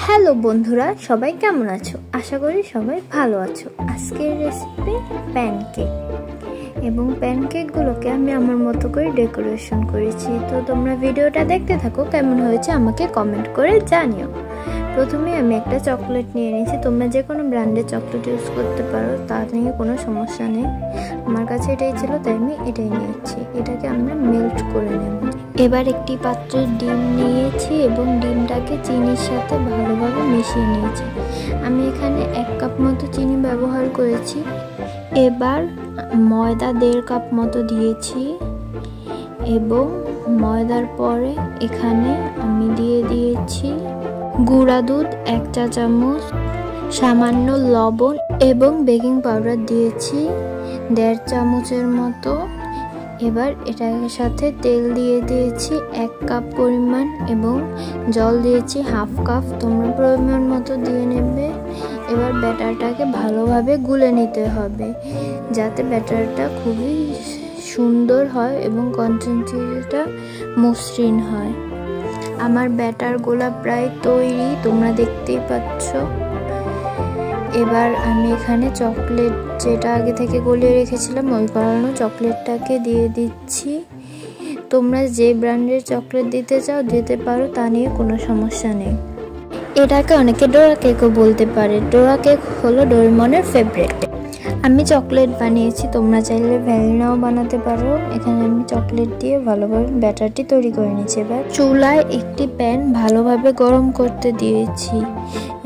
Hello বন্ধুরা, সবাই কেমন আছো? আশা করি সবাই ভালো আছো। আজকের রেসিপি প্যানকেক, এবং প্যানকেকগুলোকে আমি আমার মতো করে ডেকোরেশন করেছি। তো তোমরা ভিডিওটা দেখতে থাকো, কেমন হয়েছে আমাকে কমেন্ট করে জানিও। প্রথমে আমি একটা চকলেট নিয়ে নিয়েছি। তোমরা যে কোনো ব্র্যান্ডের চকলেট ইউজ করতে পারো, তা নিয়ে কোনো সমস্যা নেই। আমার কাছে এটাই ছিল, তাই আমি এটাই নিয়েছি। এটাকে আমরা মেল্ট করে নেব। এবার একটি পাত্রে ডিম নিয়েছি এবং ডিমটাকে চিনির সাথে ভালোভাবে মিশিয়ে নিয়েছি। আমি এখানে 1 কাপ মতো চিনি ব্যবহার করেছি। এবার ময়দা 1.5 কাপ মতো দিয়েছি এবং ময়দার পরে এখানে আমি দিয়ে দিয়েছি গুঁড়া দুধ 1 চা চামচ, সামান্য লবণ এবং বেকিং পাউডার দিয়েছি 1.5 চামচের মতো। এবার এটার সাথে তেল দিয়ে দিয়েছি 1 কাপ পরিমাণ এবং জল দিয়েছি 1/2 কাপ। তোমরা পরিমাণ মতো দিয়ে নেবে। এবার ব্যাটারটাকে ভালোভাবে গুলে নিতে হবে, যাতে ব্যাটারটা খুবই সুন্দর হয় এবং কনসিস্টেন্সিটা মসৃণ হয়। আমার ব্যাটার গোলা প্রায় তৈরি, তোমরা দেখতেই পাচ্ছ। এবার আমি এখানে চকলেট, যেটা আগে থেকে গলিয়ে রেখেছিলাম, ওই গলানো চকলেটটাকে দিয়ে দিচ্ছি। তোমরা যে ব্র্যান্ডের চকলেট দিতে চাও দিতে পারো, তা নিয়ে কোনো সমস্যা নেই। এটাকে অনেকে ডোরা কেকও বলতে পারে। ডোরা কেক হলো ডোরেমনের ফেভারিট। আমি চকলেট বানিয়েছি, তোমরা চাইলে ভ্যানিলাও বানাতে পারো। এখানে আমি চকলেট দিয়ে ভালোভাবে ব্যাটারটি তৈরি করে নিয়েছি। এবার চুলায় একটি প্যান ভালোভাবে গরম করতে দিয়েছি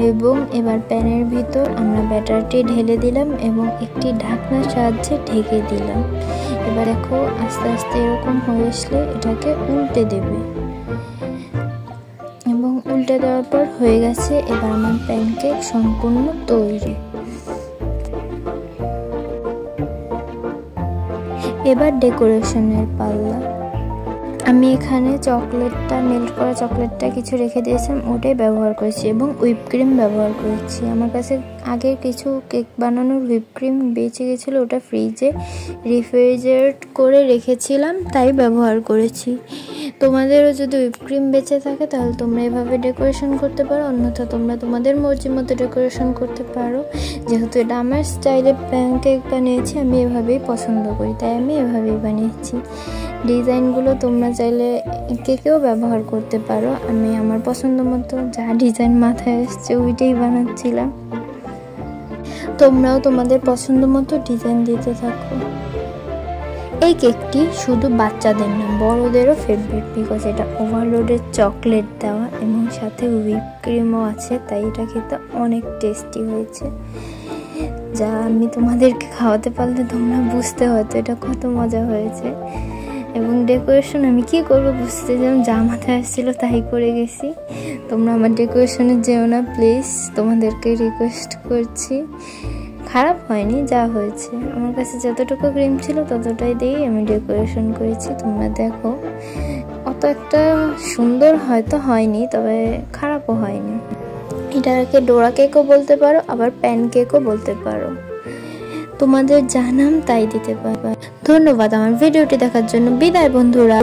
এবং এবার প্যানের ভিতর আমরা ব্যাটারটি ঢেলে দিলাম এবং একটি ঢাকনার সাহায্যে ঢেকে দিলাম। এবার দেখো, আস্তে আস্তে এরকম হয়ে আসলে এটাকে উল্টে দেবে এবং উল্টে দেওয়ার পর হয়ে গেছে। এবার আমার প্যানকেক সম্পূর্ণ তৈরি। এবার ডেকোরেশনের পাল্লা। আমি এখানে চকলেটটা, মেল্ট করা চকলেটটা কিছু রেখে দিয়েছিলাম, ওটাই ব্যবহার করেছি এবং হুইপ ক্রিম ব্যবহার করেছি। আমার কাছে আগে কিছু কেক বানানোর হুইপ ক্রিম বেঁচে গেছিলো, ওটা ফ্রিজে রেফ্রিজারেট করে রেখেছিলাম, তাই ব্যবহার করেছি। তোমাদেরও যদি হুইপ ক্রিম বেঁচে থাকে তাহলে তোমরা এভাবে ডেকোরেশন করতে পারো, অন্যথা তোমরা তোমাদের মর্জি মতো ডেকোরেশন করতে পারো। যেহেতু এটা আমার স্টাইলে প্যানকেক বানিয়েছি, আমি এভাবেই পছন্দ করি, তাই আমি এভাবেই বানিয়েছি। ডিজাইনগুলো তোমরা চাইলে কেকেও ব্যবহার করতে পারো। আমি আমার পছন্দ মতো যা ডিজাইন মাথায় এসছে ওইটাই বানাচ্ছিলাম। তোমরাও তোমাদের পছন্দ মতো ডিজাইন দিতে থাকো। এই কেকটি শুধু বাচ্চাদের না, বড়দেরও ফেভারিট, বিকজ এটা ওভারলোডের চকলেট দেওয়া এবং সাথে হুইপ ক্রিমও আছে, তাই এটা খেতে অনেক টেস্টি হয়েছে। যা আমি তোমাদেরকে খাওয়াতে পারলে তোমরা বুঝতে হতো এটা কত মজা হয়েছে। এবং ডেকোরেশন আমি কি করবো বুঝতে যেমন যা মাথায় আসছিলো তাই করে গেছি। তোমরা আমার ডেকোরেশনে যেও না প্লিজ, তোমাদেরকে রিকোয়েস্ট করছি। খারাপ হয়নি, যা হয়েছে আমার কাছে যতটুকু ক্রিম ছিল ততটাই দিয়েই আমি ডেকোরেশন করেছি। তোমরা দেখো, অত একটা সুন্দর হয়তো হয়নি, তবে খারাপও হয়নি। এটাকে ডোরা কেকও বলতে পারো, আবার প্যান কেকও বলতে পারো। তোমাদের যা নাম তাই দিতে পারো। ধন্যবাদ আমার ভিডিওটি দেখার জন্য। বিদায় বন্ধুরা।